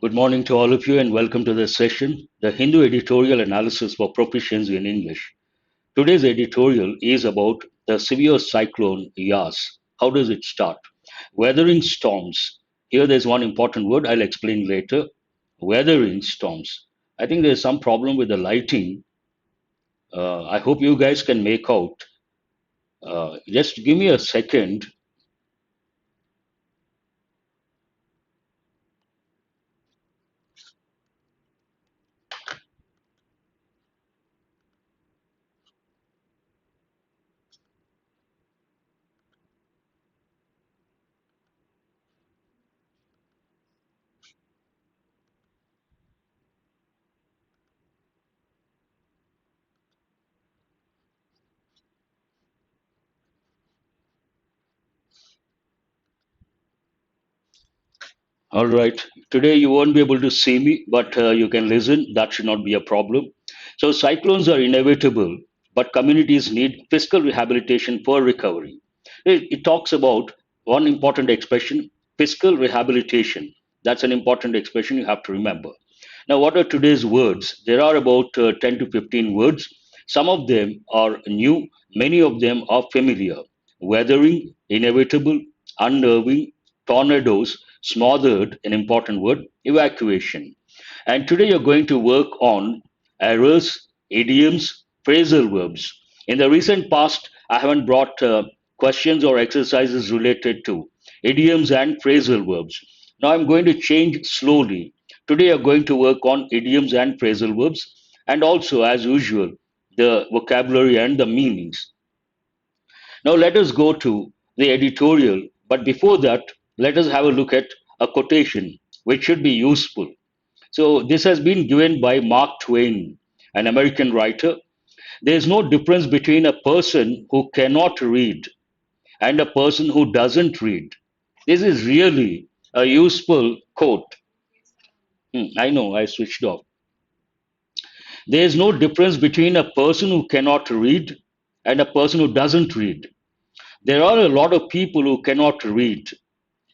Good morning to all of you and welcome to this session, the Hindu editorial analysis for proficiency in English. Today's editorial is about the severe cyclone Yas. How does it start? Weathering storms. Here there's one important word I'll explain later. Weathering storms. I think there's some problem with the lighting. I hope you guys can make out. Just give me a second. All right. Today you won't be able to see me, but you can listen. That should not be a problem. So cyclones are inevitable, but communities need fiscal rehabilitation for recovery. It talks about one important expression, fiscal rehabilitation. That's an important expression you have to remember. Now, what are today's words? There are about 10 to 15 words. Some of them are new, many of them are familiar. Weathering, inevitable, unnerving, tornadoes, smothered, an important word, evacuation. And today you're going to work on errors, idioms, phrasal verbs. In the recent past, I haven't brought questions or exercises related to idioms and phrasal verbs. Now I'm going to change slowly. Today you're going to work on idioms and phrasal verbs and also, as usual, the vocabulary and the meanings. Now let us go to the editorial, but before that, let us have a look at a quotation which should be useful. So this has been given by Mark Twain, an American writer. There is no difference between a person who cannot read and a person who doesn't read. This is really a useful quote. I know, I switched off. There is no difference between a person who cannot read and a person who doesn't read. There are a lot of people who cannot read,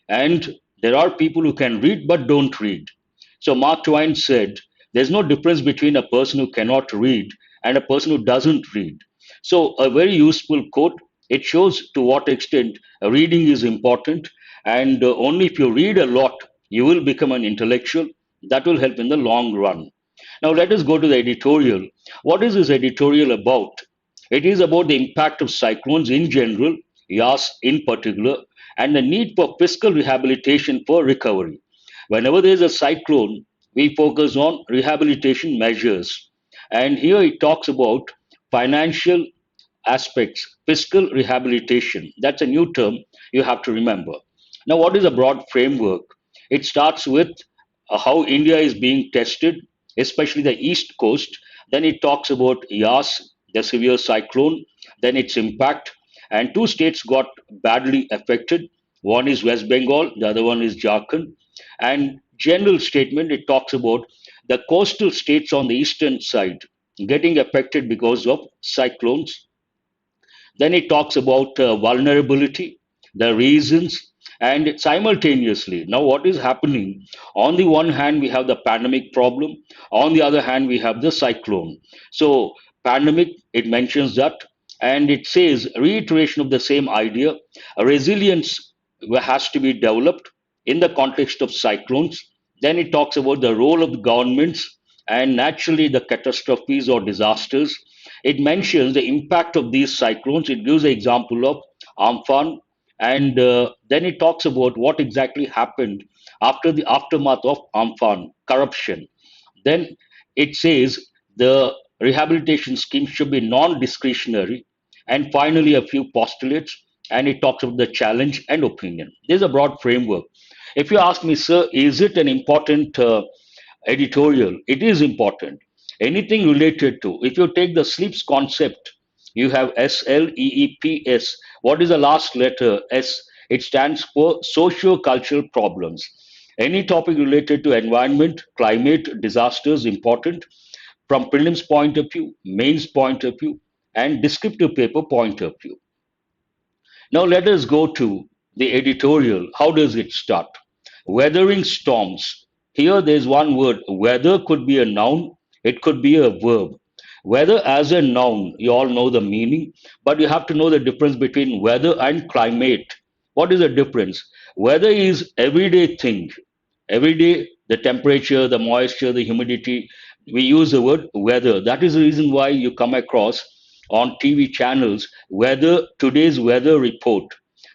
and there are people who can read but don't read. So Mark Twain said, there's no difference between a person who cannot read and a person who doesn't read. So a very useful quote. It shows to what extent reading is important, and only if you read a lot, you will become an intellectual. That will help in the long run. Now let us go to the editorial. What is this editorial about? It is about the impact of cyclones in general, Yas in particular, and the need for fiscal rehabilitation for recovery. Whenever there is a cyclone, we focus on rehabilitation measures. And here it talks about financial aspects, fiscal rehabilitation. That's a new term you have to remember. Now, what is a broad framework? It starts with how India is being tested, especially the East Coast. Then it talks about Yas, the severe cyclone, then its impact. And two states got badly affected. One is West Bengal, the other one is Jharkhand. And general statement, it talks about the coastal states on the eastern side getting affected because of cyclones. Then it talks about vulnerability, the reasons, and simultaneously. Now, what is happening? On the one hand, we have the pandemic problem. On the other hand, we have the cyclone. So, pandemic, it mentions that, and it says reiteration of the same idea. A resilience has to be developed in the context of cyclones. Then it talks about the role of the governments and naturally the catastrophes or disasters. It mentions the impact of these cyclones. It gives an example of Amphan, and then it talks about what exactly happened after the aftermath of Amphan, corruption. Then it says the rehabilitation scheme should be non-discretionary, and finally a few postulates, and it talks about the challenge and opinion. There's a broad framework. If you ask me, sir, is it an important editorial? It is important. Anything related to, if you take the sleeps concept, you have SLEEPS. What is the last letter? S. It stands for socio-cultural problems. Any topic related to environment, climate, disasters, important from prelims point of view, mains point of view, and descriptive paper point of view. Now let us go to the editorial. How does it start? Weathering storms. Here there's one word. Weather could be a noun, it could be a verb. Weather as a noun, you all know the meaning, but you have to know the difference between weather and climate. What is the difference? Weather is everyday thing. Every day, the temperature, the moisture, the humidity, we use the word weather. That is the reason why you come across on TV channels weather, today's weather report.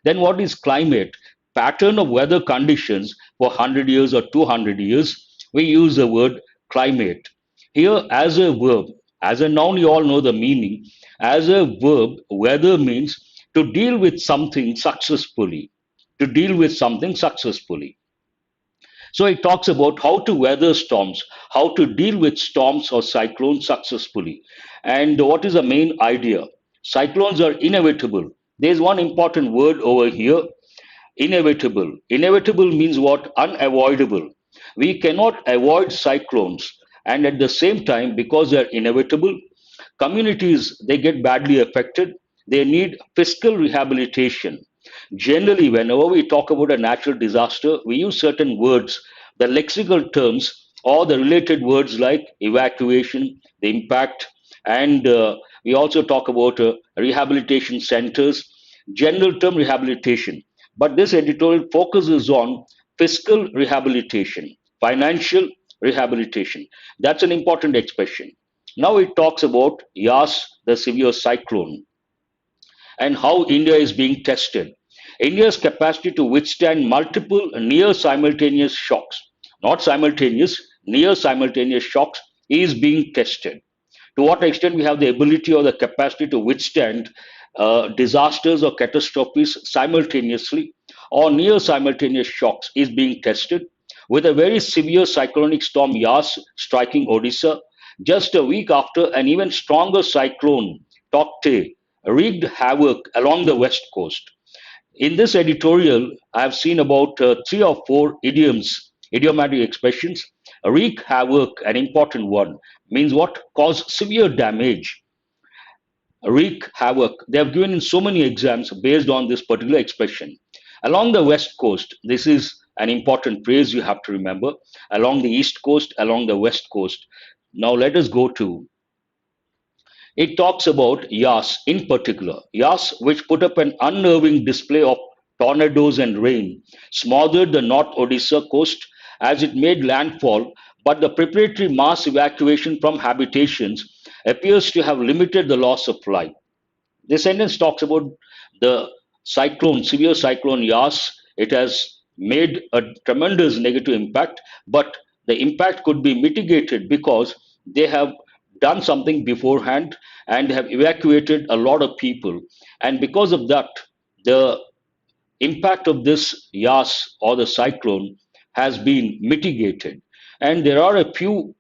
Then what is climate? Pattern of weather conditions for 100 years or 200 years. We use the word climate. Here, as a verb, as a noun, you all know the meaning. As a verb, weather means to deal with something successfully. To deal with something successfully. So it talks about how to weather storms, how to deal with storms or cyclones successfully. And what is the main idea? Cyclones are inevitable. There's one important word over here, inevitable. Inevitable means what? Unavoidable. We cannot avoid cyclones. And at the same time, because they're inevitable, communities they get badly affected. They need fiscal rehabilitation. Generally, whenever we talk about a natural disaster, we use certain words, the lexical terms or the related words like evacuation, the impact, and we also talk about rehabilitation centers, general term rehabilitation. But this editorial focuses on fiscal rehabilitation, financial rehabilitation. That's an important expression. Now it talks about Yas, the severe cyclone, and how India is being tested. India's capacity to withstand multiple near simultaneous shocks, not simultaneous, near simultaneous shocks, is being tested. To what extent we have the ability or the capacity to withstand disasters or catastrophes simultaneously or near simultaneous shocks is being tested, with a very severe cyclonic storm Yas striking Odisha just a week after an even stronger cyclone Tokte wreaked havoc along the west coast. In this editorial, I have seen about three or four idioms, idiomatic expressions. Wreak havoc, an important one, means what? Cause severe damage. Wreak havoc. They have given in so many exams based on this particular expression. Along the west coast, this is an important phrase you have to remember. Along the east coast, along the west coast. Now let us go to, it talks about Yas in particular. Yas, which put up an unnerving display of tornadoes and rain, smothered the North Odisha coast as it made landfall, but the preparatory mass evacuation from habitations appears to have limited the loss of life. This sentence talks about the cyclone, severe cyclone Yas. It has made a tremendous negative impact, but the impact could be mitigated because they have done something beforehand and have evacuated a lot of people. And because of that, the impact of this Yas or the cyclone has been mitigated. And there are a few,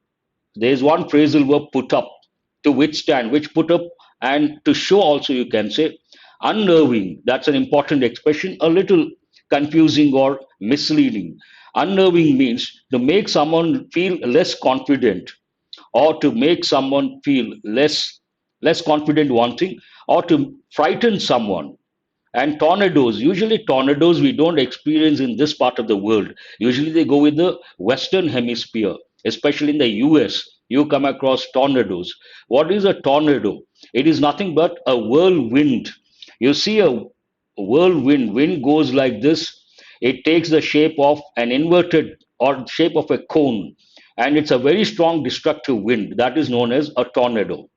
there's one phrasal verb put up, to withstand, which put up, and to show also you can say. Unnerving, that's an important expression, a little confusing or misleading. Unnerving means to make someone feel less confident, or to make someone feel less confident, one thing, or to frighten someone. And tornadoes, usually tornadoes we don't experience in this part of the world. Usually they go with the western hemisphere, especially in the US. You come across tornadoes. What is a tornado? It is nothing but a whirlwind. You see a whirlwind, wind goes like this. It takes the shape of an inverted or shape of a cone, and it's a very strong destructive wind that is known as a tornado.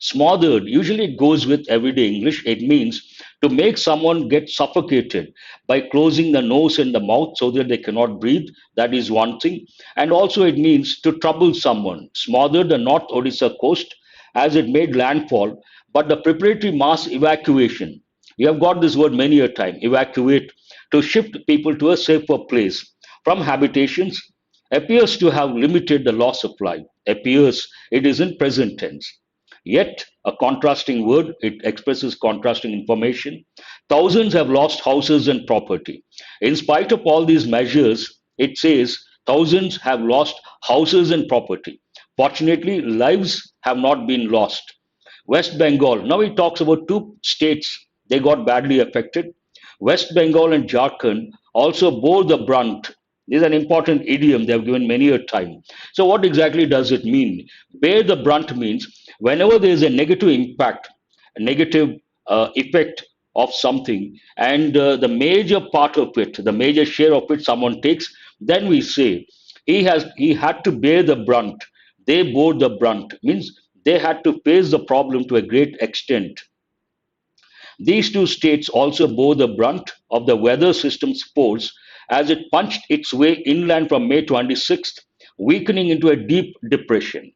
Smothered, usually it goes with everyday English. It means to make someone get suffocated by closing the nose and the mouth so that they cannot breathe. That is one thing. And also it means to trouble someone. Smothered the North Odisha coast as it made landfall, but the preparatory mass evacuation. You have got this word many a time, evacuate, to shift people to a safer place from habitations, appears to have limited the loss of life. Appears, it is in present tense. Yet, a contrasting word, it expresses contrasting information. Thousands have lost houses and property. In spite of all these measures, it says thousands have lost houses and property. Fortunately, lives have not been lost. West Bengal, now he talks about two states, they got badly affected. West Bengal and Jharkhand also bore the brunt. This is an important idiom they have given many a time. So, what exactly does it mean? Bear the brunt means whenever there is a negative impact, a negative effect of something, and the major part of it, the major share of it, someone takes, then we say he had to bear the brunt. They bore the brunt means they had to face the problem to a great extent. These two states also bore the brunt of the weather system's force as it punched its way inland from May 26th, weakening into a deep depression.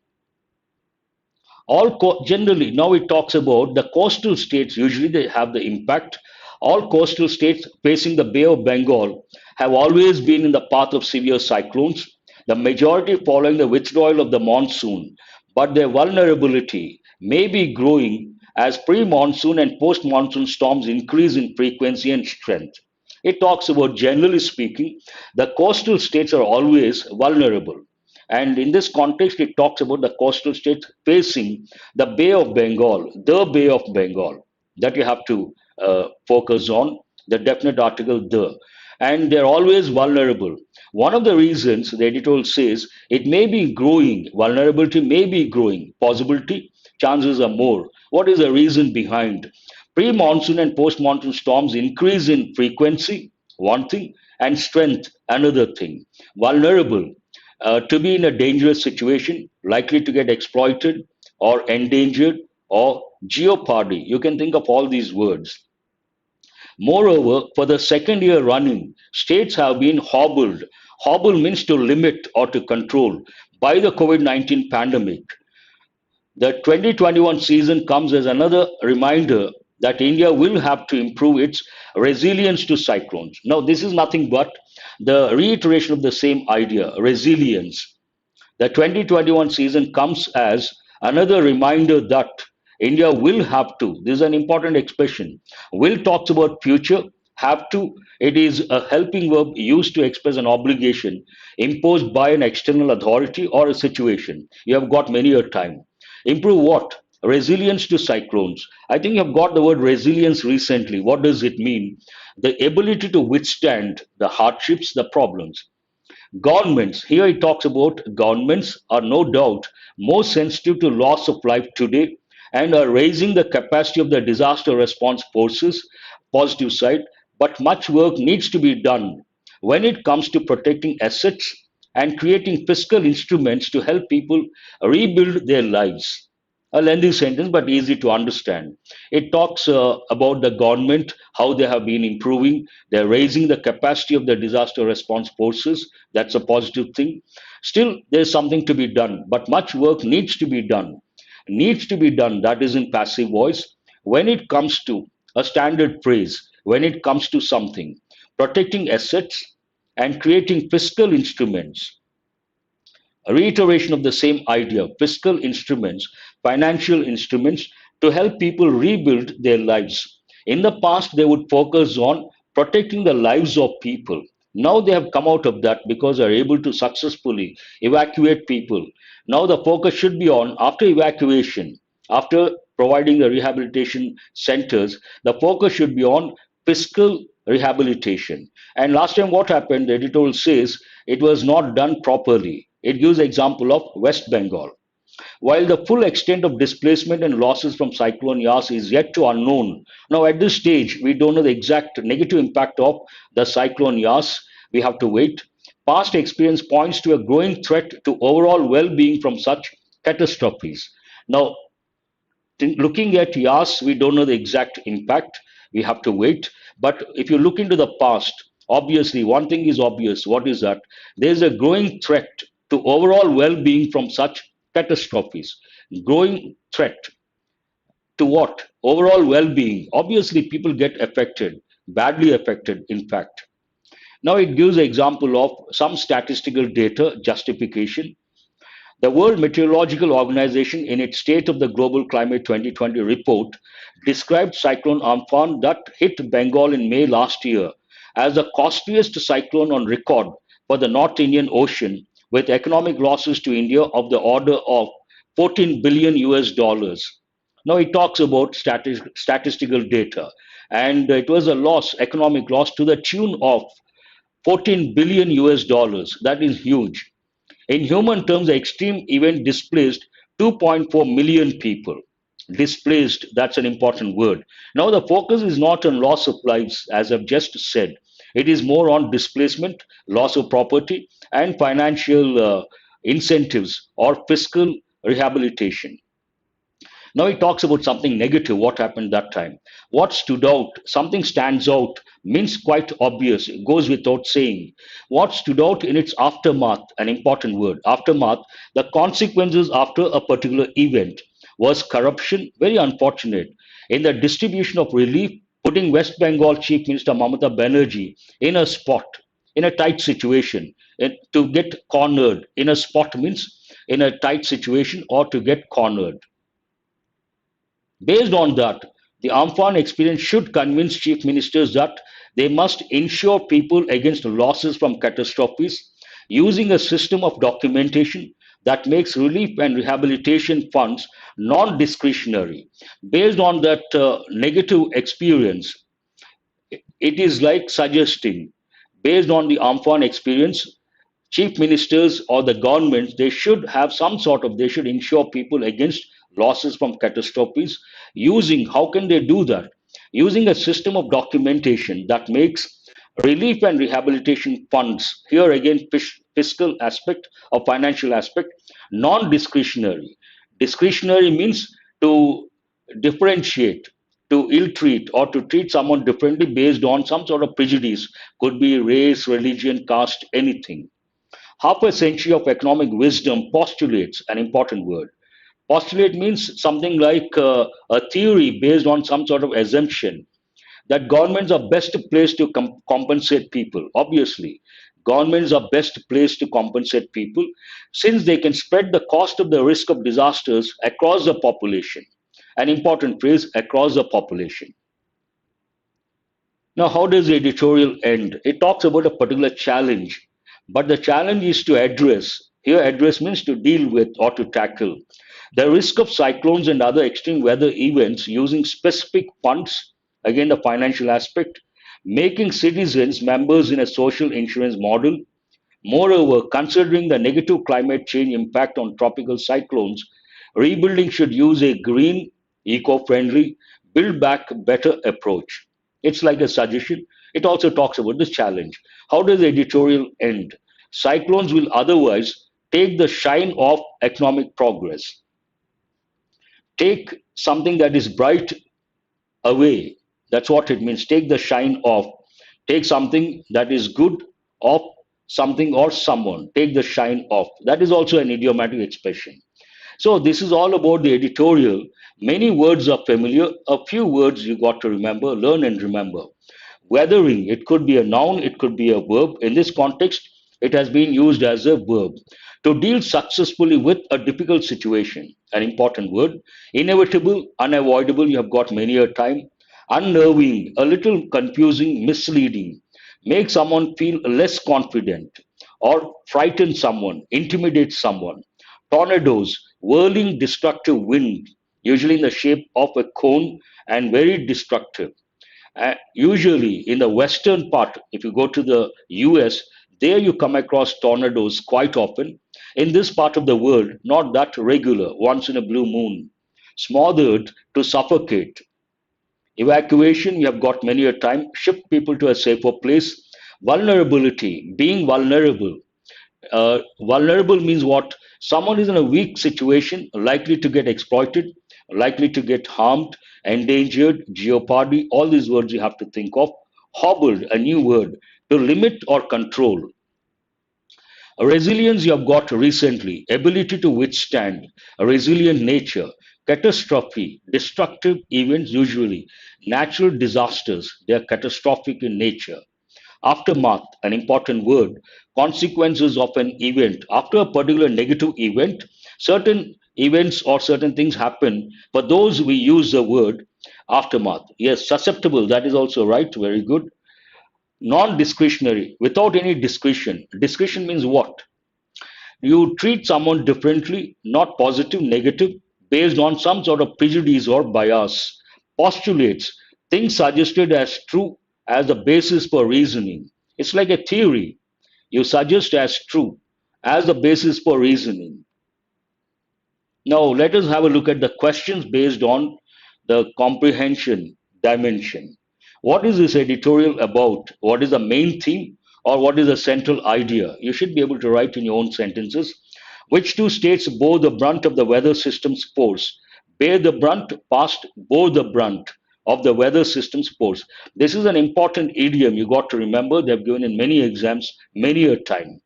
Generally, now it talks about the coastal states, usually they have the impact. All coastal states facing the Bay of Bengal have always been in the path of severe cyclones, the majority following the withdrawal of the monsoon, but their vulnerability may be growing as pre-monsoon and post-monsoon storms increase in frequency and strength. It talks about, generally speaking, the coastal states are always vulnerable. And in this context, it talks about the coastal states facing the Bay of Bengal, that you have to focus on, the definite article the. And they're always vulnerable. One of the reasons the editorial says it may be growing, vulnerability may be growing, possibility, chances are more. What is the reason behind? Pre monsoon and post monsoon storms increase in frequency, one thing, and strength, another thing. Vulnerable, to be in a dangerous situation, likely to get exploited or endangered or jeopardy. You can think of all these words. Moreover, for the second year running, states have been hobbled. Hobble means to limit or to control by the COVID-19 pandemic. The 2021 season comes as another reminder that India will have to improve its resilience to cyclones. Now, this is nothing but the reiteration of the same idea, resilience. The 2021 season comes as another reminder that India will have to, this is an important expression, will talks about future, have to, it is a helping verb used to express an obligation imposed by an external authority or a situation. You have got many a time. Improve what? Resilience to cyclones. I think you have got the word resilience recently. What does it mean? The ability to withstand the hardships, the problems. Governments, here he talks about governments are no doubt more sensitive to loss of life today and are raising the capacity of the disaster response forces, positive side, but much work needs to be done when it comes to protecting assets and creating fiscal instruments to help people rebuild their lives. A lengthy sentence, but easy to understand. It talks about the government, how they have been improving. They're raising the capacity of the disaster response forces. That's a positive thing. Still, there's something to be done, but much work needs to be done. Needs to be done, that is in passive voice. When it comes to a standard phrase, when it comes to something, protecting assets and creating fiscal instruments, a reiteration of the same idea, fiscal instruments, financial instruments to help people rebuild their lives. In the past, they would focus on protecting the lives of people. Now they have come out of that because they are able to successfully evacuate people. Now the focus should be on after evacuation, after providing the rehabilitation centers, the focus should be on fiscal rehabilitation. And last time what happened, the editorial says it was not done properly. It gives example of West Bengal. While the full extent of displacement and losses from Cyclone Yas is yet to unknown, now at this stage we don't know the exact negative impact of the Cyclone Yas. We have to wait. Past experience points to a growing threat to overall well-being from such catastrophes. Now, looking at Yas, we don't know the exact impact. We have to wait. But if you look into the past, obviously, one thing is obvious. What is that? There's a growing threat to overall well being from such catastrophes. Growing threat to what? Overall well being. Obviously, people get affected, badly affected, in fact. Now, it gives an example of some statistical data justification. The World Meteorological Organization, in its State of the Global Climate 2020 report, described Cyclone Amphan that hit Bengal in May last year as the costliest cyclone on record for the North Indian Ocean, with economic losses to India of the order of 14 billion US dollars. Now he talks about statistical data, and it was a loss, economic loss, to the tune of 14 billion US dollars. That is huge. In human terms, the extreme event displaced 2.4 million people. Displaced, that's an important word. Now, the focus is not on loss of lives, as I've just said. It is more on displacement, loss of property, and financial incentives or fiscal rehabilitation. Now he talks about something negative, what happened that time. What stood out, something stands out, means quite obvious, it goes without saying. What stood out in its aftermath, an important word, aftermath, the consequences after a particular event was corruption, very unfortunate. In the distribution of relief, putting West Bengal Chief Minister Mamata Banerjee in a spot, in a tight situation, to get cornered, in a spot means in a tight situation or to get cornered. Based on that, the Amphan experience should convince chief ministers that they must insure people against losses from catastrophes using a system of documentation that makes relief and rehabilitation funds non discretionary. Based on that negative experience, it is like suggesting, based on the Amphan experience, chief ministers or the governments, they should have some sort of, they should insure people against losses from catastrophes using, how can they do that? Using a system of documentation that makes relief and rehabilitation funds, here again fiscal aspect or financial aspect, non-discretionary. Discretionary means to differentiate, to ill treat or to treat someone differently based on some sort of prejudice, could be race, religion, caste, anything. Half a century of economic wisdom postulates, an important word. Postulate means something like a theory based on some sort of assumption that governments are best placed to compensate people. Obviously, governments are best placed to compensate people since they can spread the cost of the risk of disasters across the population. An important phrase, across the population. Now, how does the editorial end? It talks about a particular challenge, but the challenge is to address. Here, address means to deal with or to tackle the risk of cyclones and other extreme weather events using specific funds, again, the financial aspect, making citizens members in a social insurance model. Moreover, considering the negative climate change impact on tropical cyclones, rebuilding should use a green, eco friendly, build back better approach. It's like a suggestion. It also talks about this challenge. How does the editorial end? Cyclones will otherwise take the shine off economic progress, take something that is bright away. That's what it means. Take the shine off. Take something that is good off something or someone. Take the shine off. That is also an idiomatic expression. So this is all about the editorial. Many words are familiar. A few words you got to remember, learn and remember. Weathering, it could be a noun, it could be a verb. In this context, it has been used as a verb. To deal successfully with a difficult situation, an important word. Inevitable, unavoidable, you have got many a time. Unnerving, a little confusing, misleading. Make someone feel less confident or frighten someone, intimidate someone. Tornadoes, whirling destructive wind, usually in the shape of a cone and very destructive. Usually in the western part, if you go to the US, there you come across tornadoes quite often. In this part of the world, not that regular, once in a blue moon. Smothered, to suffocate. Evacuation, you have got many a time, shift people to a safer place. Vulnerability, being vulnerable. Vulnerable means what? Someone is in a weak situation, likely to get exploited, likely to get harmed, endangered, jeopardy, all these words you have to think of. Hobbled, a new word, to limit or control. Resilience you have got recently, ability to withstand, a resilient nature. Catastrophe, destructive events usually, natural disasters, they are catastrophic in nature. Aftermath, an important word, consequences of an event. After a particular negative event, certain events or certain things happen. For those, we use the word aftermath. Yes, susceptible, that is also right, very good. Non discretionary, without any discretion. Discretion means what? You treat someone differently, not positive, negative, based on some sort of prejudice or bias. Postulates, things suggested as true as the basis for reasoning. It's like a theory you suggest as true, as the basis for reasoning. Now, let us have a look at the questions based on the comprehension dimension. What is this editorial about? What is the main theme? Or what is the central idea? You should be able to write in your own sentences. Which two states bore the brunt of the weather system's force? Bear the brunt, past, bore the brunt of the weather system's force. This is an important idiom you got to remember. They've given in many exams many a time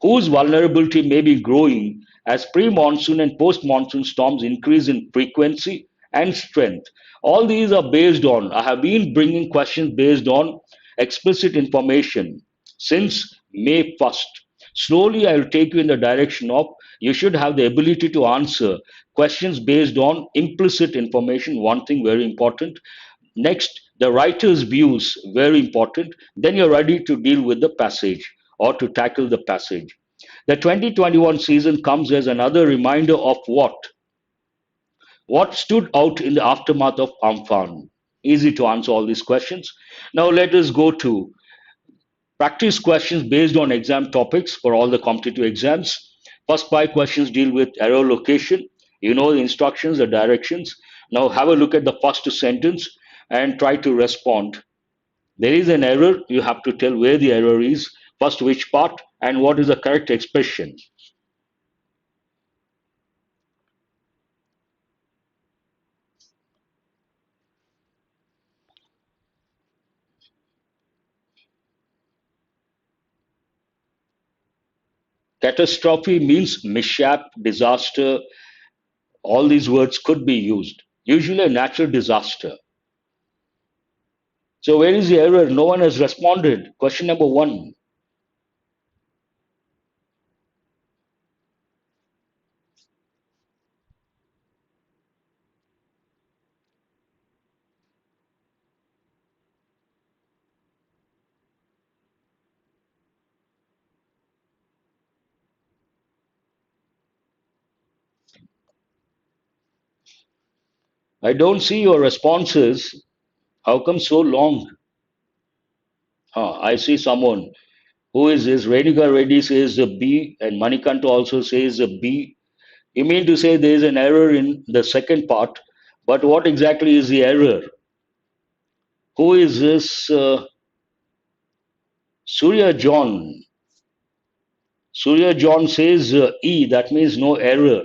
whose vulnerability may be growing as pre-monsoon and post-monsoon storms increase in frequency and strength. All these are based on, I have been bringing questions based on explicit information since May 1st. Slowly, I will take you in the direction of you should have the ability to answer questions based on implicit information. One thing very important. Next, the writer's views, very important. Then you're ready to deal with the passage or to tackle the passage. The 2021 season comes as another reminder of what? What stood out in the aftermath of Amphan? Easy to answer all these questions. Now let us go to practice questions based on exam topics for all the competitive exams. First five questions deal with error location. You know the instructions, the directions. Now have a look at the first sentence and try to respond. There is an error. You have to tell where the error is, first which part, and what is the correct expression. Catastrophe means mishap, disaster. All these words could be used. Usually a natural disaster. So where is the error? No one has responded. Question number one. I don't see your responses. How come so long? I see someone. Who is this? Renika Reddy says a B and Manikanta also says a B. You mean to say there is an error in the second part, but what exactly is the error? Who is this? Surya John. Surya John says E, that means no error.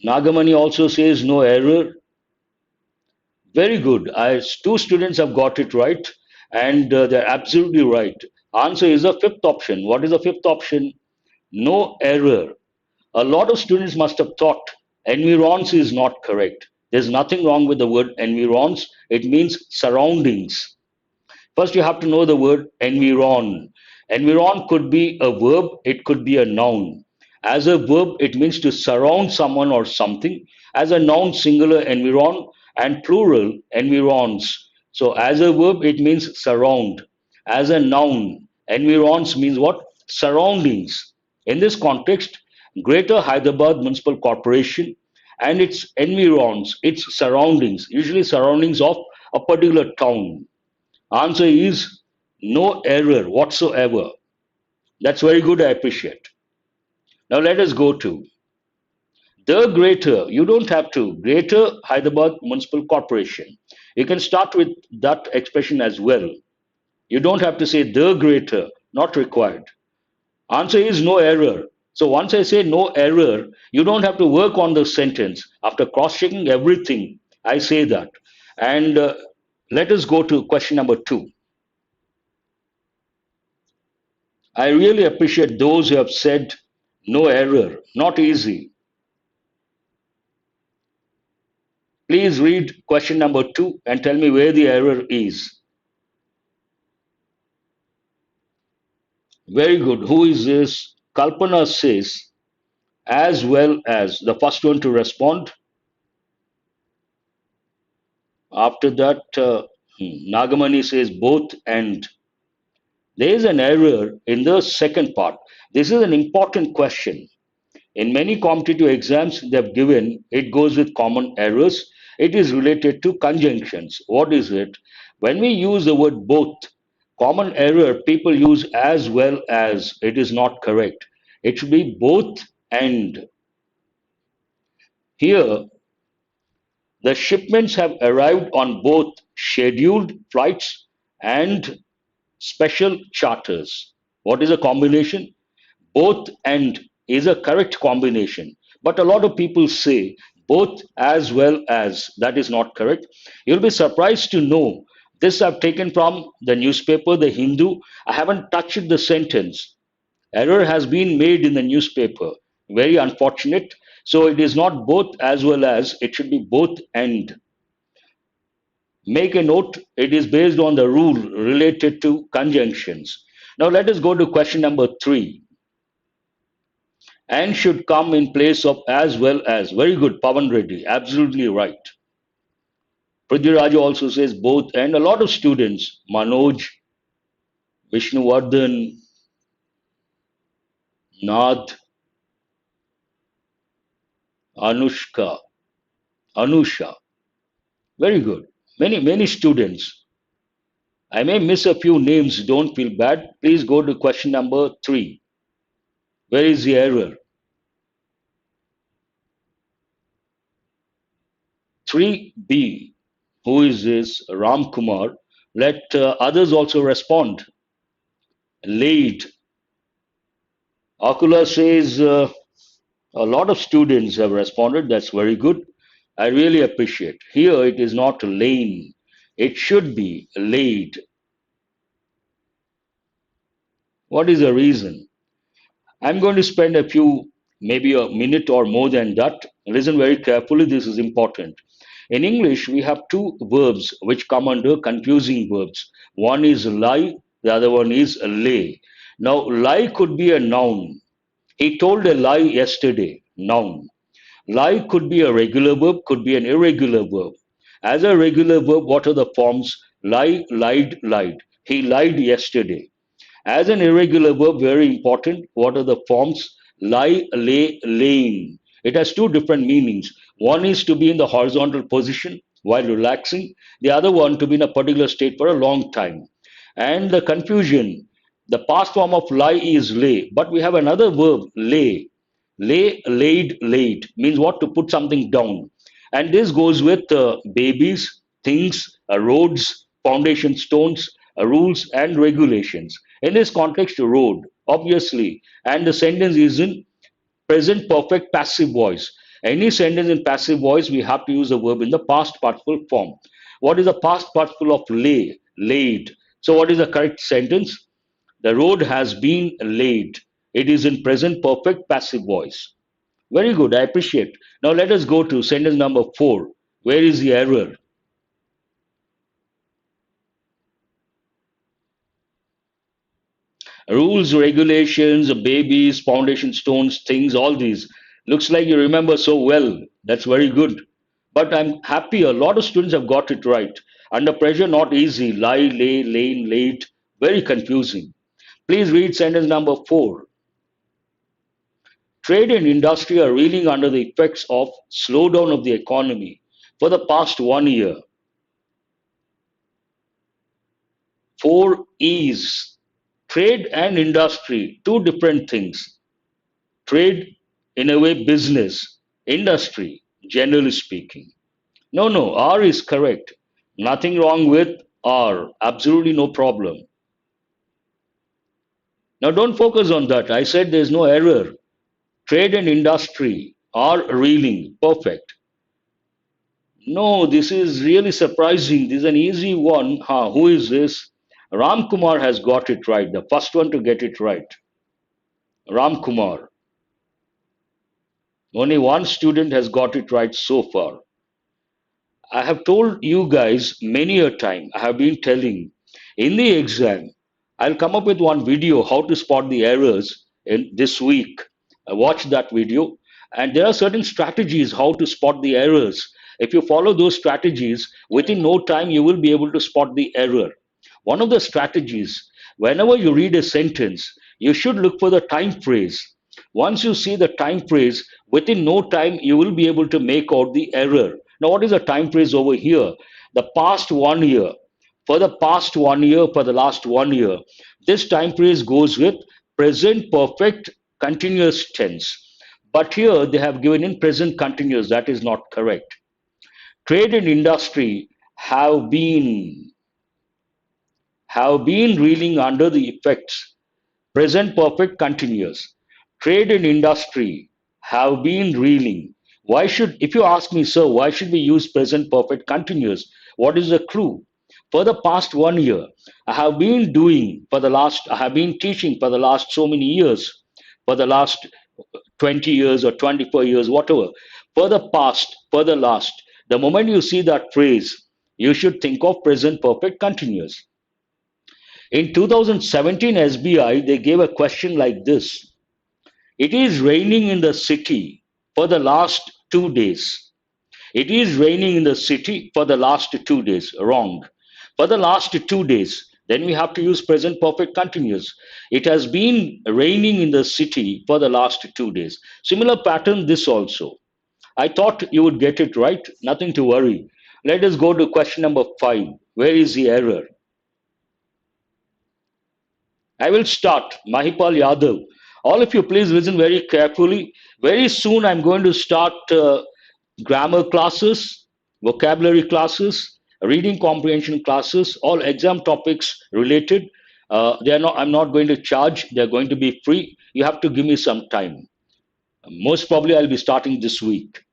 Nagamani also says no error. Very good. Two students have got it right, and they're absolutely right. Answer is the fifth option. What is the fifth option? No error. A lot of students must have thought environs is not correct. There's nothing wrong with the word environs. It means surroundings. First, you have to know the word environ. Environ could be a verb, it could be a noun. As a verb, it means to surround someone or something. As a noun, singular environ and plural environs. So, as a verb, it means surround. As a noun, environs means what? Surroundings. In this context, Greater Hyderabad Municipal Corporation and its environs, its surroundings, usually surroundings of a particular town. Answer is no error whatsoever. That's very good. I appreciate. Now let us go to the greater. You don't have to. Greater Hyderabad Municipal Corporation. You can start with that expression as well. You don't have to say the greater. Not required. Answer is no error. So once I say no error, you don't have to work on the sentence. After cross-checking everything, I say that. And let us go to question number two. I really appreciate those who have said no error, not easy. Please read question number two and tell me where the error is. Very good. Who is this? Kalpana says, as well as the first one to respond. After that, Nagamani says both and. There is an error in the second part. This is an important question. In many competitive exams they have given, it goes with common errors. It is related to conjunctions. What is it? When we use the word both, common error people use as well as. It is not correct. It should be both and. Here, the shipments have arrived on both scheduled flights and special charters. What is a combination? Both and is a correct combination. But a lot of people say both as well as. That is not correct. You'll be surprised to know this I've taken from the newspaper, The Hindu. I haven't touched the sentence. Error has been made in the newspaper. Very unfortunate. So it is not both as well as, it should be both and. Make a note, it is based on the rule related to conjunctions. Now let us go to question number 3. And should come in place of as well as. Very good, Pavan Reddy, absolutely right. Prithviraj also says both and. A lot of students, Manoj, Vishnuvardhan, Nath, Anushka, Anusha. Very good. Many students. I may miss a few names, don't feel bad. Please go to question number 3. Where is the error? 3B. Who is this? Ram Kumar. Let others also respond. Laid. Akula says a lot of students have responded. That's very good. I really appreciate. Here it is not lane. It should be laid. What is the reason? I'm going to spend a few, maybe a minute or more than that. Listen very carefully, this is important. In English, we have two verbs which come under confusing verbs. One is lie, the other one is lay. Now, lie could be a noun. He told a lie yesterday, noun. Lie could be a regular verb, could be an irregular verb. As a regular verb, what are the forms? Lie, lied, lied. He lied yesterday. As an irregular verb, very important, what are the forms? Lie, lay, laying. It has two different meanings. One is to be in the horizontal position while relaxing, the other one to be in a particular state for a long time. And the confusion, the past form of lie is lay, but we have another verb, lay. Lay, laid, laid means what? To put something down. And this goes with babies, things, roads, foundation stones, rules, and regulations. In this context, road, obviously, and the sentence is in present perfect passive voice. Any sentence in passive voice, we have to use the verb in the past participle form. What is the past participle of lay? Laid. So, what is the correct sentence? The road has been laid. It is in present perfect passive voice. Very good, I appreciate. Now, let us go to sentence number 4. Where is the error? Rules, regulations, babies, foundation stones, things, all these. Looks like you remember so well. That's very good. But I'm happy a lot of students have got it right. Under pressure, not easy. Lie, lay, lane, late. Very confusing. Please read sentence number 4. Trade and industry are reeling under the effects of slowdown of the economy for the past 1 year. 4 E's. Trade and industry, two different things. Trade, in a way, business, industry, generally speaking. No, no, R is correct. Nothing wrong with R. Absolutely no problem. Now, don't focus on that. I said there's no error. Trade and industry are reeling. Perfect. No, this is really surprising. This is an easy one. Who is this? Ram Kumar has got it right. The first one to get it right. Ram Kumar. Only one student has got it right so far. I have told you guys many a time, I have been telling, in the exam, I'll come up with one video how to spot the errors in this week. Watch that video. And there are certain strategies how to spot the errors. If you follow those strategies, within no time you will be able to spot the error. One of the strategies, whenever you read a sentence, you should look for the time phrase. Once you see the time phrase, within no time you will be able to make out the error. Now, what is the time phrase over here? The past 1 year. For the past 1 year, for the last 1 year, this time phrase goes with present perfect continuous tense. But here they have given in present continuous. That is not correct. Trade and industry have been reeling under the effects. Present perfect continuous. Trade and industry have been reeling. Why should, if you ask me, sir, why should we use present perfect continuous? What is the clue? For the past 1 year, I have been teaching for the last so many years, for the last 20 years or 24 years, whatever. For the past, for the last, the moment you see that phrase, you should think of present perfect continuous. In 2017 SBI, they gave a question like this. It is raining in the city for the last 2 days. It is raining in the city for the last 2 days. Wrong. For the last 2 days. Then we have to use present perfect continuous. It has been raining in the city for the last 2 days. Similar pattern this also. I thought you would get it right. Nothing to worry. Let us go to question number 5. Where is the error? I will start. Mahipal Yadav. All of you, please listen very carefully. Very soon, I'm going to start grammar classes, vocabulary classes, reading comprehension classes, all exam topics related. They are not. I'm not going to charge. They are going to be free. You have to give me some time. Most probably, I'll be starting this week.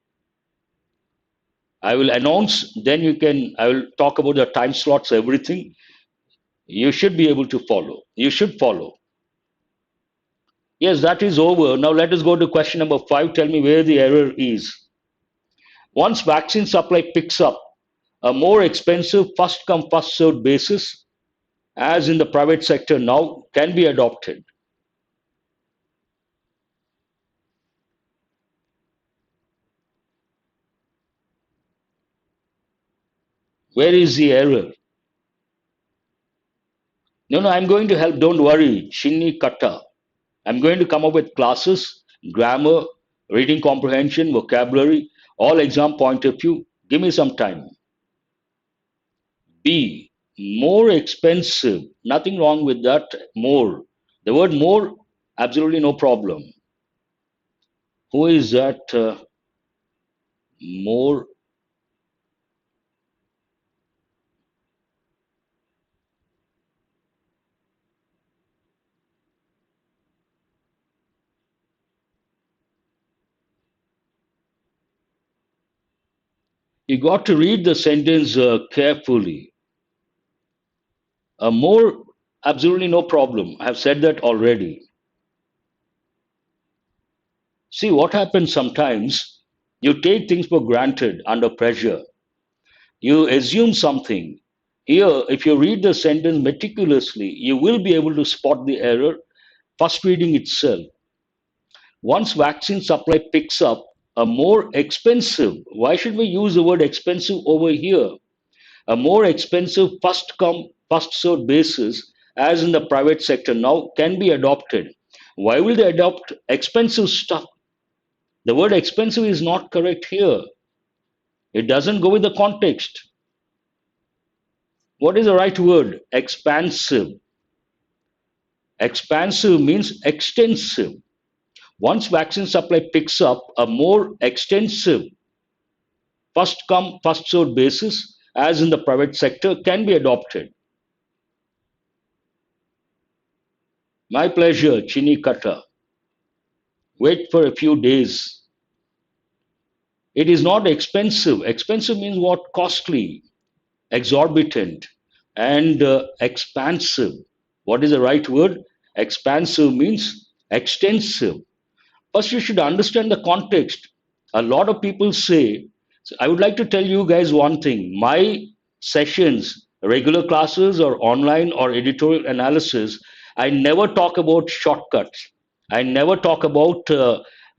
I will announce. Then you can. I will talk about the time slots, everything. You should be able to follow. You should follow. Yes, that is over. Now let us go to question number 5. Tell me where the error is. Once vaccine supply picks up, a more expensive first come first served basis, as in the private sector now, can be adopted. Where is the error? No, I'm going to help. Don't worry. Shinni Kata. I'm going to come up with classes, grammar, reading comprehension, vocabulary, all exam point of view. Give me some time. B, more expensive. Nothing wrong with that. More. The word more, absolutely no problem. Who is that? More. You got to read the sentence carefully. More, absolutely no problem. I have said that already. See, what happens sometimes, you take things for granted under pressure. You assume something. Here, if you read the sentence meticulously, you will be able to spot the error first reading itself. Once vaccine supply picks up, a more expensive, why should we use the word expensive over here? A more expensive first come, first served basis, as in the private sector now, can be adopted. Why will they adopt expensive stuff? The word expensive is not correct here. It doesn't go with the context. What is the right word? Expansive. Expansive means extensive. Once vaccine supply picks up, a more extensive first come, first served basis, as in the private sector, can be adopted. My pleasure, Chini Kata. Wait for a few days. It is not expensive. Expensive means what? Costly, exorbitant, and expansive. What is the right word? Expansive means extensive. First, you should understand the context. A lot of people say, so I would like to tell you guys one thing. My sessions, regular classes or online or editorial analysis, I never talk about shortcuts. I never talk about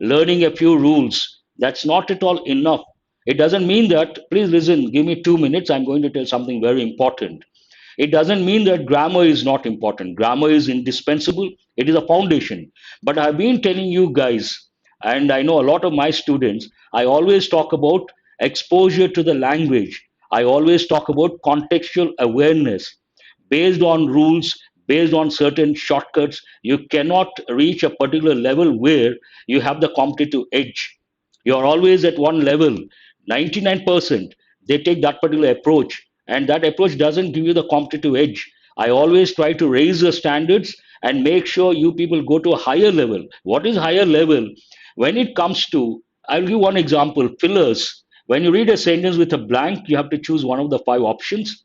learning a few rules. That's not at all enough. It doesn't mean that, please listen, give me 2 minutes, I'm going to tell something very important. It doesn't mean that grammar is not important. Grammar is indispensable. It is a foundation. But I've been telling you guys, and I know a lot of my students, I always talk about exposure to the language. I always talk about contextual awareness. Based on rules, based on certain shortcuts, you cannot reach a particular level where you have the competitive edge. You're always at one level. 99% they take that particular approach, and that approach doesn't give you the competitive edge. I always try to raise the standards and make sure you people go to a higher level. What is higher level? When it comes to, I'll give one example, fillers. When you read a sentence with a blank, you have to choose one of the five options.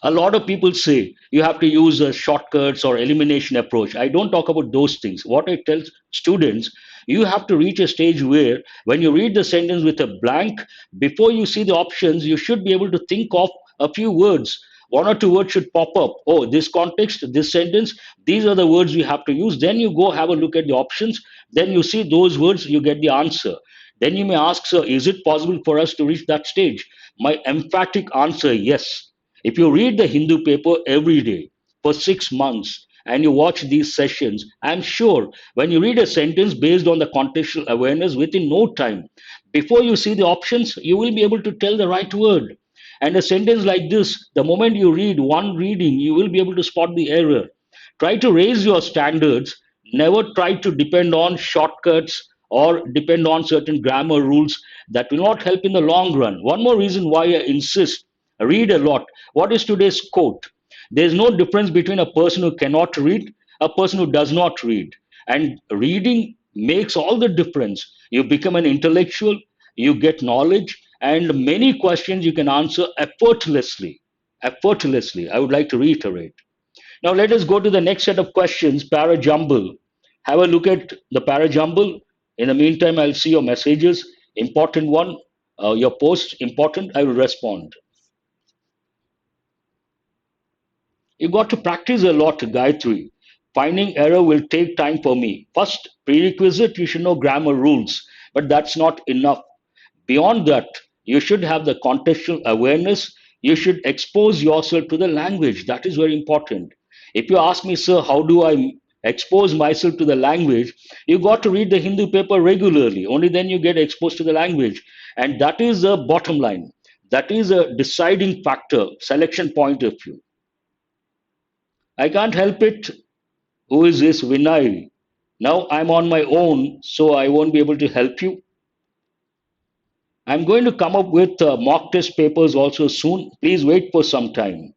A lot of people say you have to use a shortcuts or elimination approach. I don't talk about those things. What I tell students, you have to reach a stage where when you read the sentence with a blank, before you see the options, you should be able to think of a few words. One or two words should pop up. Oh, this context, this sentence, these are the words we have to use. Then you go have a look at the options. Then you see those words, you get the answer. Then you may ask, sir, is it possible for us to reach that stage? My emphatic answer, yes. If you read the Hindu paper every day for 6 months and you watch these sessions, I'm sure when you read a sentence based on the contextual awareness within no time, before you see the options, you will be able to tell the right word. And a sentence like this, the moment you read one reading, you will be able to spot the error. Try to raise your standards. Never try to depend on shortcuts or depend on certain grammar rules that will not help in the long run. One more reason why I insist, read a lot. What is today's quote? There's no difference between a person who cannot read, a person who does not read. And reading makes all the difference. You become an intellectual, you get knowledge, and many questions you can answer effortlessly. Effortlessly, I would like to reiterate. Now let us go to the next set of questions, parajumble. Have a look at the parajumble. In the meantime, I'll see your messages. Important one, your post, important, I will respond. You got to practice a lot, Gayatri. Finding error will take time for me. First prerequisite, you should know grammar rules, but that's not enough. Beyond that, you should have the contextual awareness. You should expose yourself to the language. That is very important. If you ask me, sir, how do I expose myself to the language? You got to read the Hindu paper regularly. Only then you get exposed to the language. And that is the bottom line. That is a deciding factor, selection point of view. I can't help it. Who is this Vinay? Now I'm on my own, so I won't be able to help you. I'm going to come up with mock test papers also soon. Please wait for some time.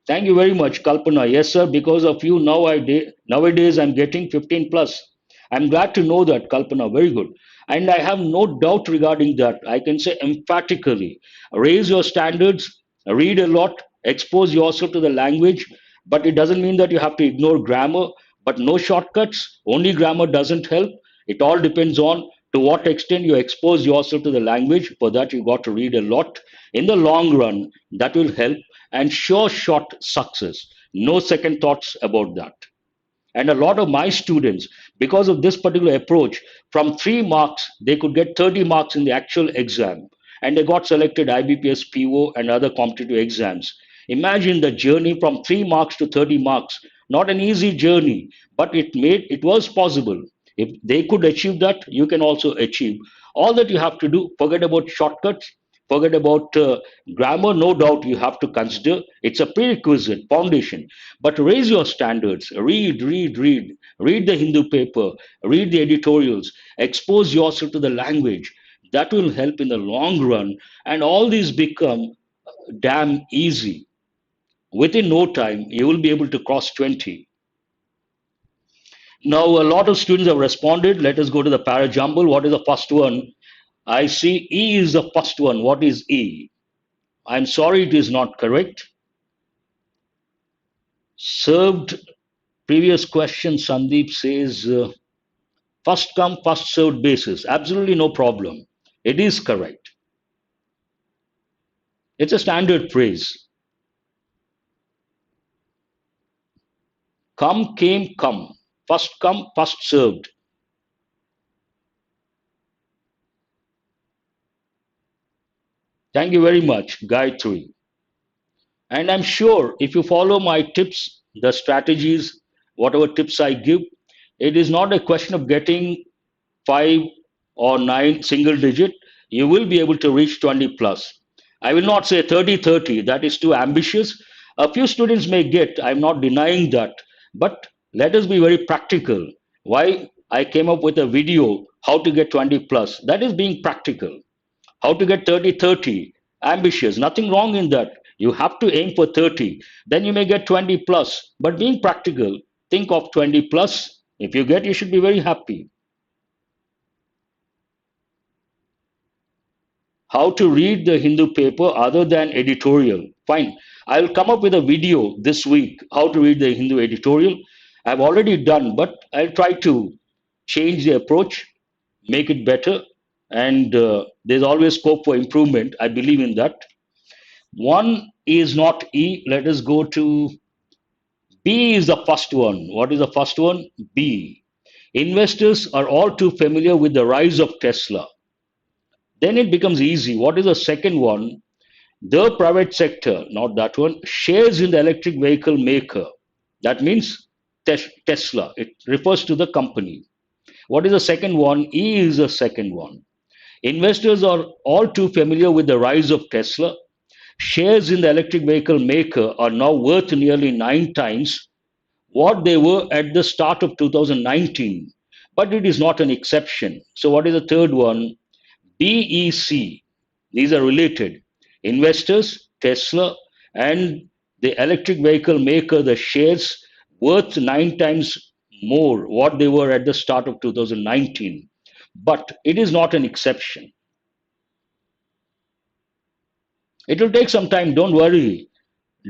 Thank you very much, Kalpana. Yes, sir, because of you nowadays I'm getting 15 plus. I'm glad to know that, Kalpana. Very good. And I have no doubt regarding that. I can say emphatically raise your standards, read a lot, expose yourself to the language, but it doesn't mean that you have to ignore grammar, but no shortcuts. Only grammar doesn't help. It all depends on to what extent you expose yourself to the language. For that, you got to read a lot. In the long run, that will help and sure shot success. No second thoughts about that. And a lot of my students, because of this particular approach, from 3 marks, they could get 30 marks in the actual exam. And they got selected IBPS, PO, and other competitive exams. Imagine the journey from 3 marks to 30 marks. Not an easy journey, but it was possible. If they could achieve that, you can also achieve. All that you have to do, forget about shortcuts, forget about grammar, no doubt you have to consider. It's a prerequisite foundation. But raise your standards. Read the Hindu paper, read the editorials, expose yourself to the language. That will help in the long run. And all these become damn easy. Within no time, you will be able to cross 20. Now, a lot of students have responded. Let us go to the parajumble. What is the first one? I see E is the first one. What is E? I'm sorry, it is not correct. Served, previous question, Sandeep says, first come, first served basis. Absolutely no problem. It is correct. It's a standard phrase. Come, came, come. First come, first served. Thank you very much, Gayatri. And I'm sure if you follow my tips, the strategies, whatever tips I give, it is not a question of getting 5 or 9 single digit, you will be able to reach 20 plus. I will not say 30-30, that is too ambitious. A few students may get, I'm not denying that, but let us be very practical. Why I came up with a video how to get 20 plus, that is being practical. How to get 30-30, ambitious, nothing wrong in that. You have to aim for 30, then you may get 20 plus, but being practical, think of 20 plus. If you get, you should be very happy. How to read the Hindu paper other than editorial. Fine. I'll come up with a video this week how to read the Hindu editorial. I've already done, but I'll try to change the approach, make it better, and there's always scope for improvement. I believe in that. One is not E. Let us go to B is the first one. What is the first one? B. Investors are all too familiar with the rise of Tesla. Then it becomes easy. What is the second one? The private sector, not that one, shares in the electric vehicle maker. That means Tesla. It refers to the company. What is the second one? E is the second one. Investors are all too familiar with the rise of Tesla. Shares in the electric vehicle maker are now worth nearly 9 times what they were at the start of 2019. But it is not an exception. So, what is the third one? BEC. These are related. Investors, Tesla, and the electric vehicle maker, the shares worth 9 times more what they were at the start of 2019. But it is not an exception. It will take some time, don't worry.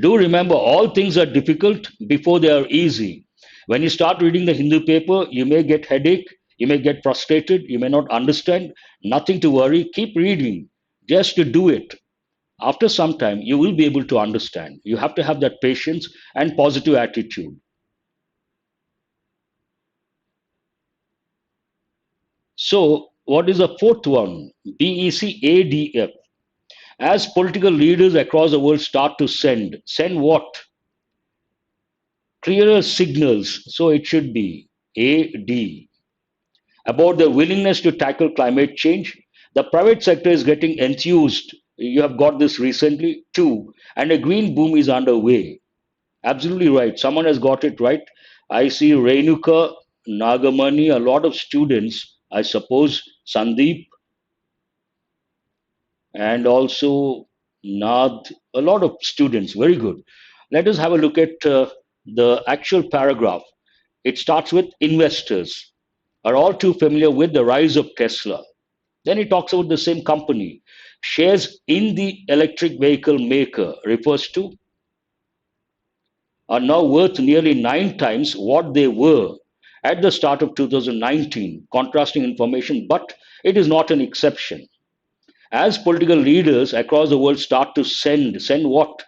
Do remember, all things are difficult before they are easy. When you start reading the Hindu paper, you may get headache, you may get frustrated, you may not understand. Nothing to worry. Keep reading just to do it. After some time, you will be able to understand. You have to have that patience and positive attitude. So, what is the fourth one? BECADF. As political leaders across the world start to send what? Clearer signals. So it should be AD. About their willingness to tackle climate change. The private sector is getting enthused. You have got this recently too. And a green boom is underway. Absolutely right. Someone has got it right. I see Renuka, Nagamani, a lot of students, I suppose, Sandeep, and also Nad, a lot of students. Very good. Let us have a look at the actual paragraph. It starts with investors are all too familiar with the rise of Tesla. Then it talks about the same company. Shares in the electric vehicle maker refers to are now worth nearly 9 times what they were at the start of 2019. Contrasting information, but it is not an exception. As political leaders across the world start to send what?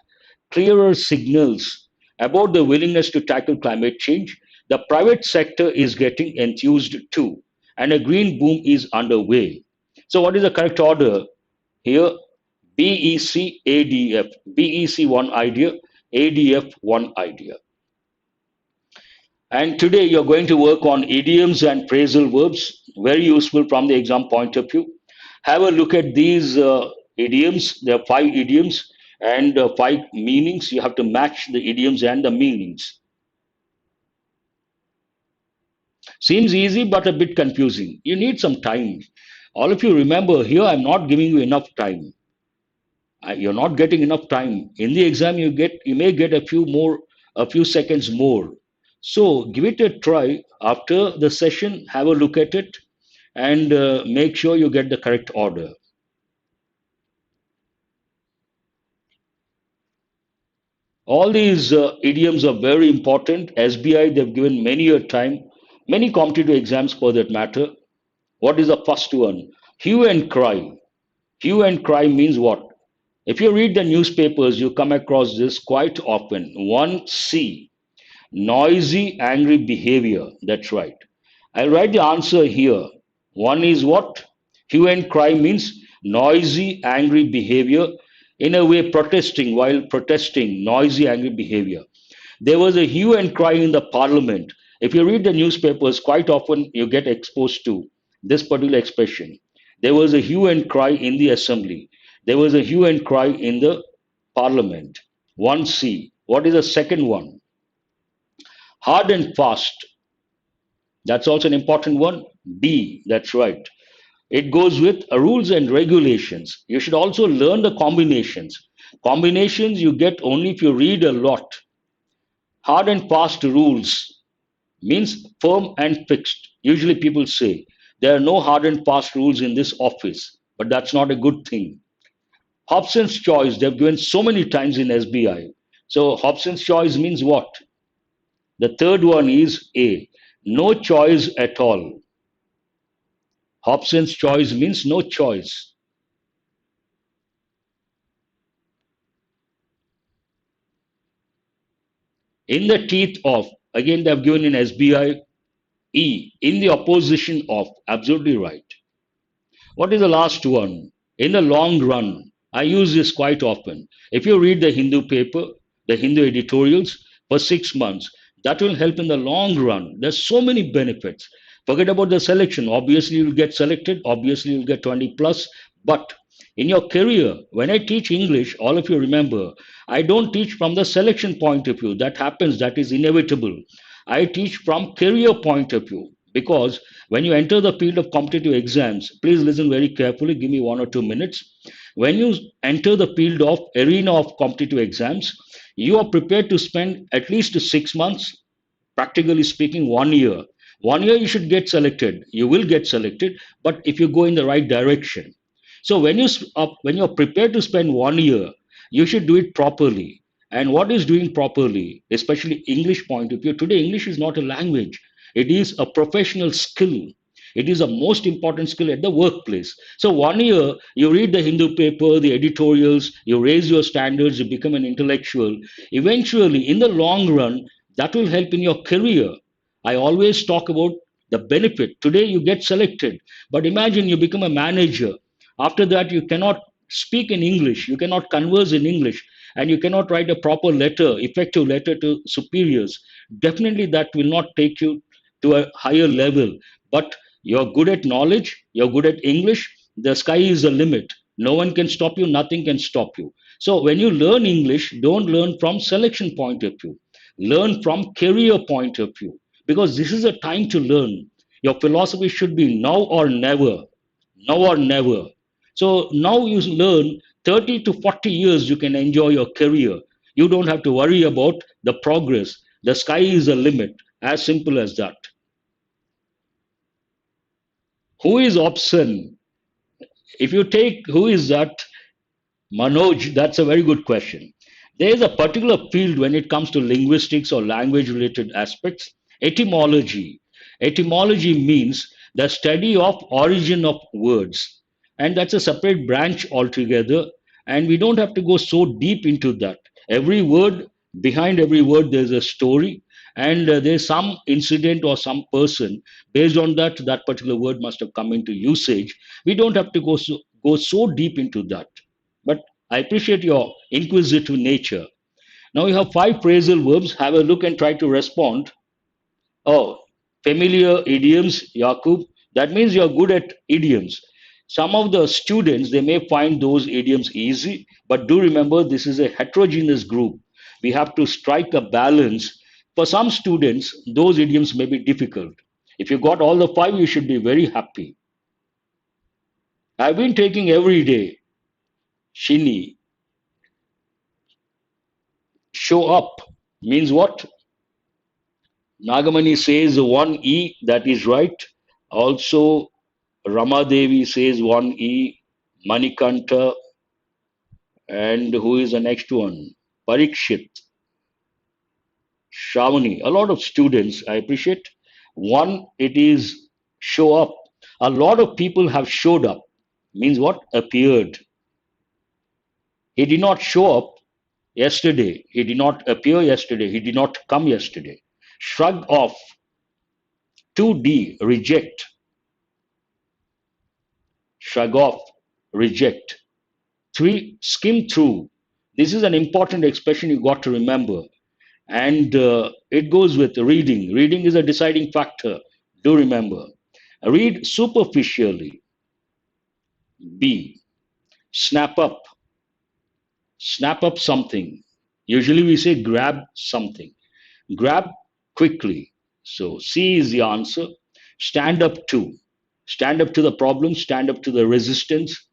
Clearer signals about the willingness to tackle climate change, the private sector is getting enthused too, and a green boom is underway. So, what is the correct order here? BECADF. BEC one idea, ADF one idea. And today you're going to work on idioms and phrasal verbs, very useful from the exam point of view. Have a look at these idioms. There are 5 idioms and 5 meanings. You have to match the idioms and the meanings. Seems easy, but a bit confusing. You need some time. All of you remember here, I'm not giving you enough time. You're not getting enough time. In the exam, you may get a few seconds more. So give it a try. After the session, have a look at it and make sure you get the correct order. All these idioms are very important. SBI, they've given many a time, many competitive exams for that matter. What is the first one? Hue and cry. Hue and cry means what? If you read the newspapers, you come across this quite often. 1C, noisy, angry behavior. That's right. I'll write the answer here. One is what? Hue and cry means noisy, angry behavior. In a way, protesting, while protesting, noisy, angry behavior. There was a hue and cry in the parliament. If you read the newspapers, quite often you get exposed to this particular expression. There was a hue and cry in the assembly. There was a hue and cry in the parliament. 1C. What is the second one? Hard and fast. That's also an important one. D. That's right. It goes with rules and regulations. You should also learn the combinations. Combinations you get only if you read a lot. Hard and fast rules means firm and fixed. Usually people say there are no hard and fast rules in this office, but that's not a good thing. Hobson's choice, they've given so many times in SBI. So Hobson's choice means what? The third one is A, no choice at all. Hobson's choice means no choice. In the teeth of, again they've given in SBI, E, in the opposition of, absolutely right. What is the last one? In the long run, I use this quite often. If you read the Hindu paper, the Hindu editorials for 6 months, that will help in the long run. There's so many benefits. Forget about the selection. Obviously, you'll get selected. Obviously, you'll get 20 plus. But in your career, when I teach English, all of you remember, I don't teach from the selection point of view. That happens, that is inevitable. I teach from career point of view because when you enter the field of competitive exams, please listen very carefully, give me 1 or 2 minutes. When you enter the field of arena of competitive exams, you are prepared to spend at least 6 months, practically speaking 1 year. 1 year you should get selected. You will get selected, but if you go in the right direction. So when you're prepared to spend 1 year, you should do it properly. And what is doing properly, especially English point of view? Today, English is not a language. It is a professional skill. It is a most important skill at the workplace. So 1 year, you read the Hindu paper, the editorials, you raise your standards, you become an intellectual. Eventually, in the long run, that will help in your career. I always talk about the benefit. Today, you get selected, but imagine you become a manager. After that, you cannot speak in English, you cannot converse in English, and you cannot write a proper letter, effective letter to superiors. Definitely, that will not take you to a higher level. But you're good at knowledge, you're good at English, the sky is the limit. No one can stop you, nothing can stop you. So when you learn English, don't learn from selection point of view. Learn from career point of view. Because this is a time to learn. Your philosophy should be now or never. Now or never. So now you learn 30 to 40 years you can enjoy your career. You don't have to worry about the progress. The sky is the limit. As simple as that. Who is Opson? If you take who is that, Manoj, that's a very good question. There is a particular field when it comes to linguistics or language related aspects, etymology. Etymology means the study of origin of words. And that's a separate branch altogether. And we don't have to go so deep into that. Every word, behind every word, there's a story. And there's some incident or some person. Based on that, that particular word must have come into usage. We don't have to go so deep into that. But I appreciate your inquisitive nature. Now you have 5 phrasal verbs. Have a look and try to respond. Oh, familiar idioms, Yakub. That means you're good at idioms. Some of the students, they may find those idioms easy, but do remember this is a heterogeneous group. We have to strike a balance. For some students, those idioms may be difficult. If you got all the 5, you should be very happy. I've been taking every day. Shini, show up means what? Nagamani says one E, that is right. Also, Ramadevi says one E, Manikanta, and who is the next one? Parikshit, Shravani. A lot of students, I appreciate. One, it is show up. A lot of people have showed up. Means what? Appeared. He did not show up yesterday. He did not appear yesterday. He did not come yesterday. Shrug off. 2D, reject. Shrug off, reject. 3, skim through. This is an important expression you got to remember. And it goes with reading. Reading is a deciding factor. Do remember. Read superficially. B. Snap up. Snap up something. Usually we say grab something. Grab quickly. So C is the answer. Stand up to. Stand up to the problem, stand up to the resistance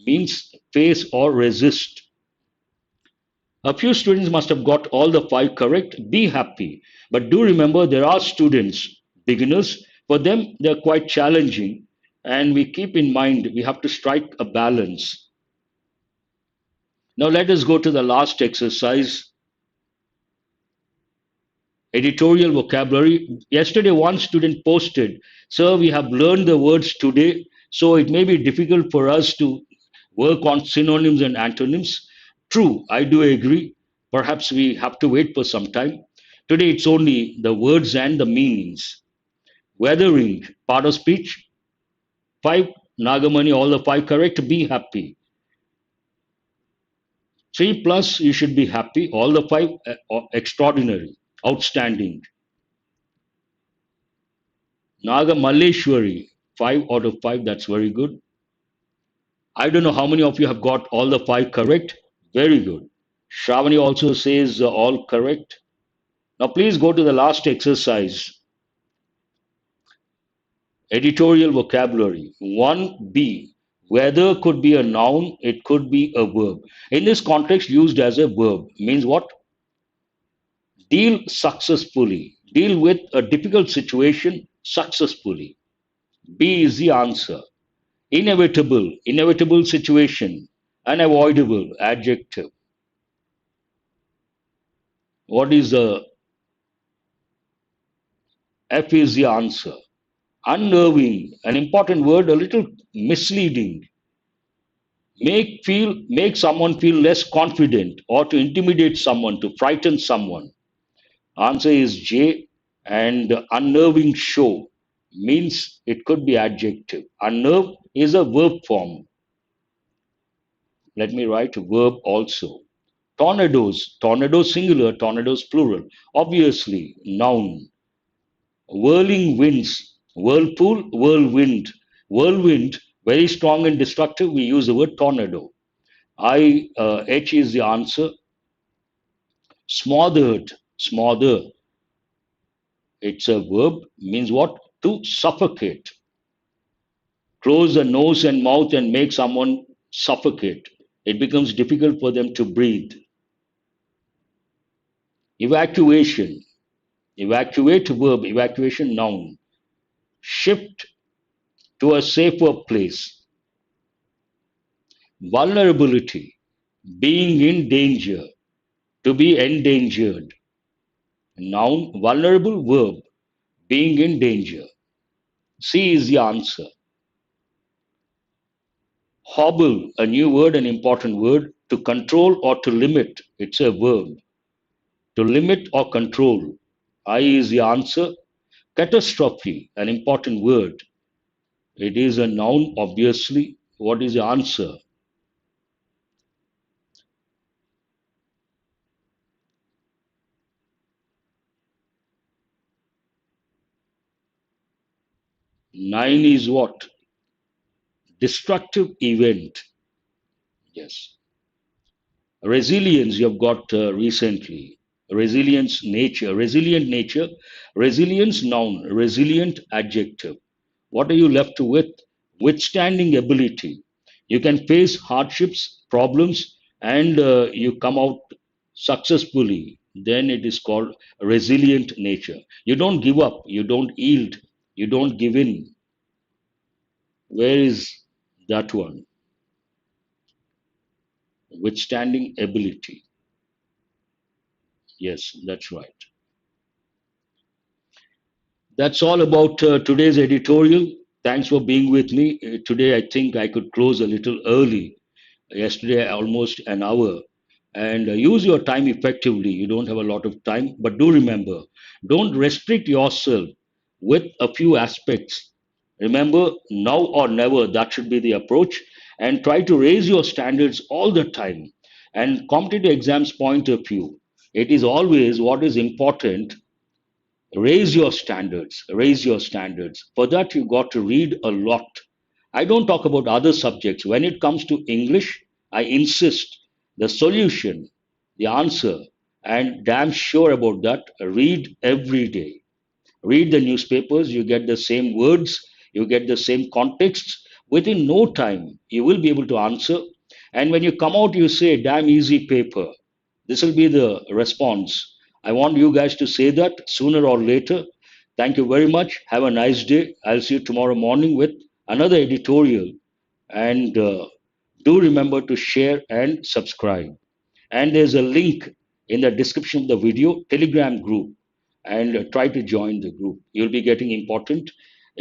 means face or resist. A few students must have got all the five correct. Be happy. But do remember there are students, beginners, for them they're quite challenging. And we keep in mind we have to strike a balance. Now let us go to the last exercise. Editorial vocabulary. Yesterday, one student posted, "Sir, we have learned the words today, so it may be difficult for us to work on synonyms and antonyms." True, I do agree. Perhaps we have to wait for some time. Today, it's only the words and the meanings. Weathering, part of speech. Five, Nagamani, all the five correct. Be happy. Three plus, you should be happy. All the five, extraordinary, outstanding. Naga Malleshwari, 5 out of 5, that's very good. I don't know how many of you have got all the 5 correct. Very good. Shravani also says all correct. Now please go to the last exercise. Editorial vocabulary. 1B. Whether could be a noun, it could be a verb. In this context, used as a verb means what? Deal successfully. Deal with a difficult situation successfully. B is the answer. Inevitable, inevitable situation, unavoidable, adjective. What is the F is the answer. Unnerving, an important word, a little misleading. Make someone feel less confident or to intimidate someone, to frighten someone. Answer is J, and unnerving show means it could be adjective. Unnerve is a verb form. Let me write verb also. Tornadoes, tornadoes singular, tornadoes plural. Obviously, noun. Whirling winds, whirlpool, whirlwind. Whirlwind, very strong and destructive, we use the word tornado. H is the answer. Smothered, smother. It's a verb, means what? To suffocate. Close the nose and mouth and make someone suffocate. It becomes difficult for them to breathe. Evacuation, evacuate verb, evacuation noun. Shift to a safer place. Vulnerability, being in danger, to be endangered. Noun, vulnerable verb, being in danger. C is the answer. Hobble, a new word, an important word, to control or to limit. It's a verb. To limit or control. I is the answer. Catastrophe, an important word. It is a noun, obviously. What is the answer? Nine is what? Destructive event. Yes. Resilience, you have got recently. Resilience, nature. Resilient nature. Resilience, noun. Resilient, adjective. What are you left with? Withstanding ability. You can face hardships, problems, and you come out successfully. Then it is called resilient nature. You don't give up, you don't yield, you don't give in. Where is that one? Withstanding ability. Yes, that's right. That's all about today's editorial. Thanks for being with me. Today, I think I could close a little early. Yesterday, almost an hour. And use your time effectively. You don't have a lot of time, but do remember, don't restrict yourself with a few aspects. Remember, now or never, that should be the approach. And try to raise your standards all the time. And competitive exams point of view, it is always what is important Raise your standards, raise your standards. For that, you got to read a lot. I don't talk about other subjects. When it comes to English, I insist the solution, the answer, and damn sure about that, read every day. Read the newspapers, you get the same words, you get the same contexts. Within no time, you will be able to answer. And when you come out, you say, damn easy paper. This will be the response. I want you guys to say that sooner or later. Thank you very much. Have a nice day. I'll see you tomorrow morning with another editorial. And do remember to share and subscribe. And there's a link in the description of the video, Telegram group, and try to join the group. You'll be getting important